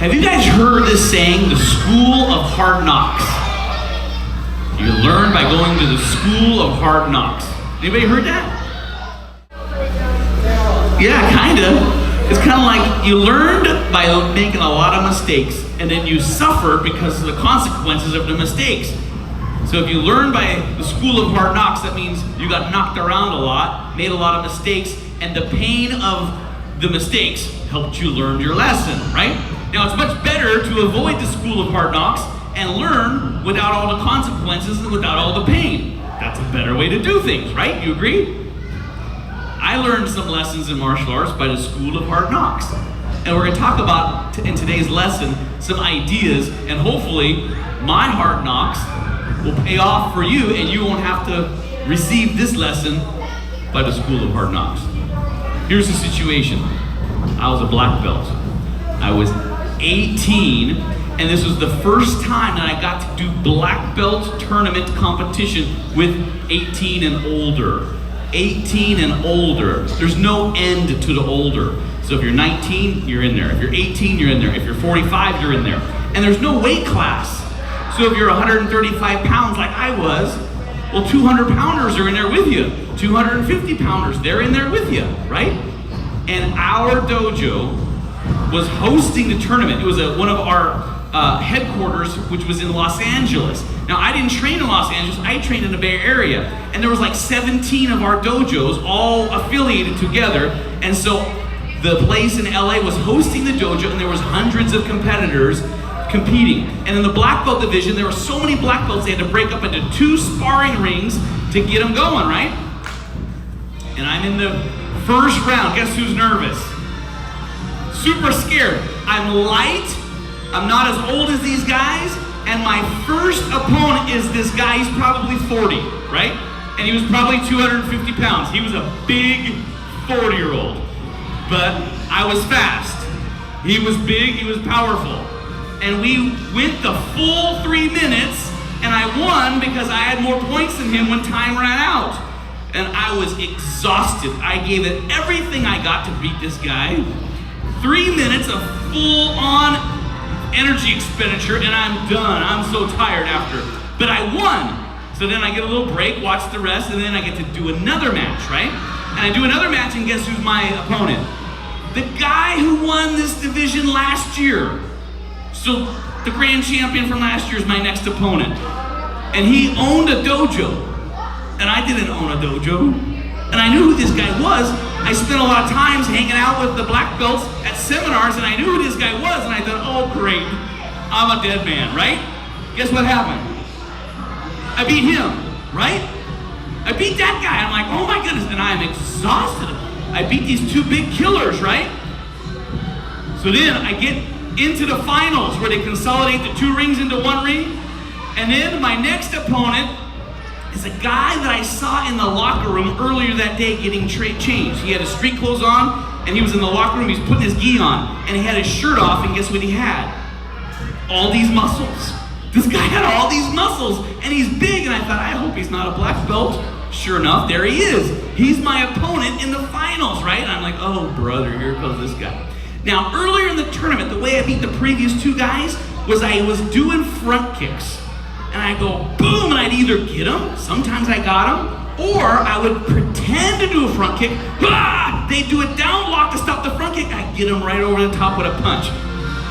Have you guys heard this saying, the school of hard knocks? You learn by going to the school of hard knocks. Anybody heard that? Yeah, kinda. It's kind of like you learned by making a lot of mistakes, and then you suffer because of the consequences of the mistakes. So if you learn by the school of hard knocks, that means you got knocked around a lot, made a lot of mistakes, and the pain of the mistakes helped you learn your lesson, right? Now it's much better to avoid the school of hard knocks and learn without all the consequences and without all the pain. That's a better way to do things, right? You agree? I learned some lessons in martial arts by the school of hard knocks. And we're going to talk about, in today's lesson, some ideas, and hopefully my hard knocks will pay off for you and you won't have to receive this lesson by the school of hard knocks. Here's the situation. I was a black belt. I was 18, and this was the first time that I got to do black belt tournament competition with 18 and older. 18 and older. There's no end to the older. So if you're 19, you're in there. If you're 18, you're in there. If you're 45, you're in there. And there's no weight class. So if you're 135 pounds like I was, well, 200 pounders are in there with you. 250 pounders, they're in there with you, right? And our dojo was hosting the tournament. It was one of our headquarters, which was in Los Angeles. Now, I didn't train in Los Angeles, I trained in the Bay Area. And there was like 17 of our dojos all affiliated together. And so the place in LA was hosting the dojo, and there was hundreds of competitors competing. And in the black belt division, there were so many black belts, they had to break up into 2 sparring rings to get them going, right? And I'm in the first round. Guess who's nervous? Super scared. I'm light. I'm not as old as these guys. And my first opponent is this guy. He's probably 40, right? And he was probably 250 pounds. He was a big 40-year-old. But I was fast. He was big. He was powerful. And we went the full 3 minutes. And I won because I had more points than him when time ran out. And I was exhausted. I gave it everything I got to beat this guy. 3 minutes of full-on energy expenditure, and I'm done. I'm so tired after. But I won. So then I get a little break, watch the rest, and then I get to do another match, right? And I do another match, and guess who's my opponent? The guy who won this division last year. So the grand champion from last year is my next opponent. And he owned a dojo. And I didn't own a dojo. And I knew who this guy was. I spent a lot of times hanging out with the black belts at seminars, and I knew who this guy was, and I thought, oh great, I'm a dead man, right? Guess what happened? I beat him, right? I beat that guy. I'm like, oh my goodness, and I'm exhausted. I beat these 2 big killers, right? So then I get into the finals where they consolidate the 2 rings into 1 ring, and then my next opponent is a guy that I saw in the locker room earlier that day getting changed. He had his street clothes on, and he was in the locker room, he's putting his gi on, and he had his shirt off, and guess what he had? All these muscles. This guy had all these muscles, and he's big, and I thought, I hope he's not a black belt. Sure enough, there he is. He's my opponent in the finals, right? And I'm like, oh brother, here comes this guy. Now, earlier in the tournament, the way I beat the previous 2 guys was I was doing front kicks. And I go boom, and I'd either get him, sometimes I got him, or I would pretend to do a front kick. Ah! They'd do a down block to stop the front kick. I'd get him right over the top with a punch,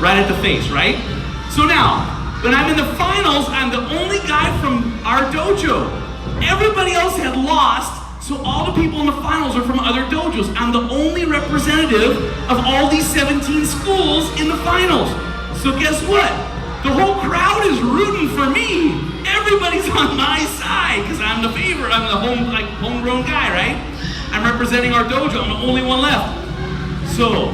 right at the face, right? So now, when I'm in the finals, I'm the only guy from our dojo. Everybody else had lost, so all the people in the finals are from other dojos. I'm the only representative of all these 17 schools in the finals. So guess what? The whole crowd is rooting for me. Everybody's on my side because I'm the favorite. I'm the homegrown guy, right? I'm representing our dojo. I'm the only one left. So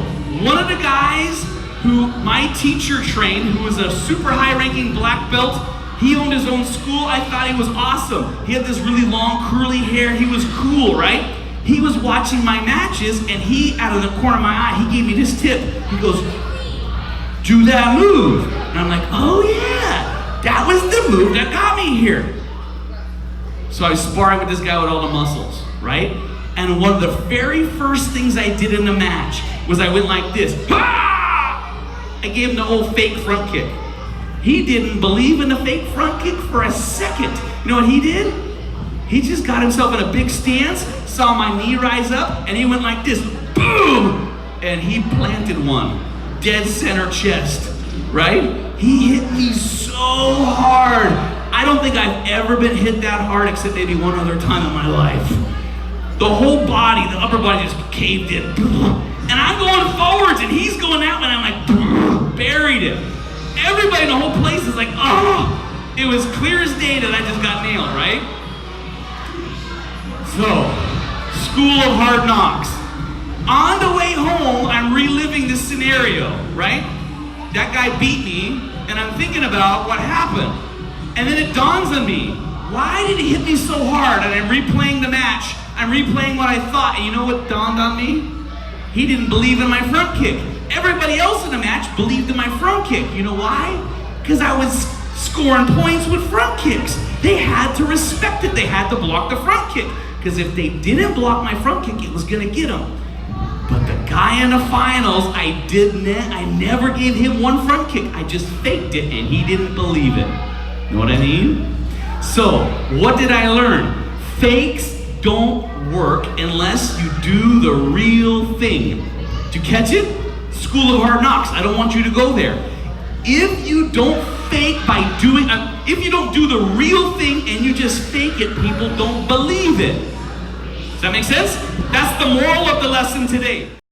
one of the guys who my teacher trained, who was a super high-ranking black belt, he owned his own school. I thought he was awesome. He had this really long curly hair. He was cool, right? He was watching my matches, and he, out of the corner of my eye, he gave me this tip. He goes, do that move. And I'm like, oh yeah, that was the move that got me here. So I was sparring with this guy with all the muscles, right? And one of the very first things I did in the match was I went like this. Ha! I gave him the old fake front kick. He didn't believe in the fake front kick for a second. You know what he did? He just got himself in a big stance, saw my knee rise up, and he went like this, boom! And he planted one, dead center chest, right? He hit me so hard. I don't think I've ever been hit that hard except maybe one other time in my life. The whole body, the upper body just caved in. And I'm going forwards and he's going out and I'm like, buried him. Everybody in the whole place is like, oh. It was clear as day that I just got nailed, right? So, School of Hard Knocks. On the way home, I'm reliving this scenario, right? That guy beat me, and I'm thinking about what happened. And then it dawns on me, why did he hit me so hard? And I'm replaying the match. I'm replaying what I thought. And you know what dawned on me? He didn't believe in my front kick. Everybody else in the match believed in my front kick. You know why? Because I was scoring points with front kicks. They had to respect it. They had to block the front kick. Because if they didn't block my front kick, it was going to get them. But the guy in the finals, I never gave him one front kick. I just faked it and he didn't believe it. Know what I mean? So, what did I learn? Fakes don't work unless you do the real thing. Did you catch it? School of Hard Knocks. I don't want you to go there. If you don't fake by doing, if you don't do the real thing and you just fake it, people don't believe it. Does that make sense? That's the moral of the lesson today.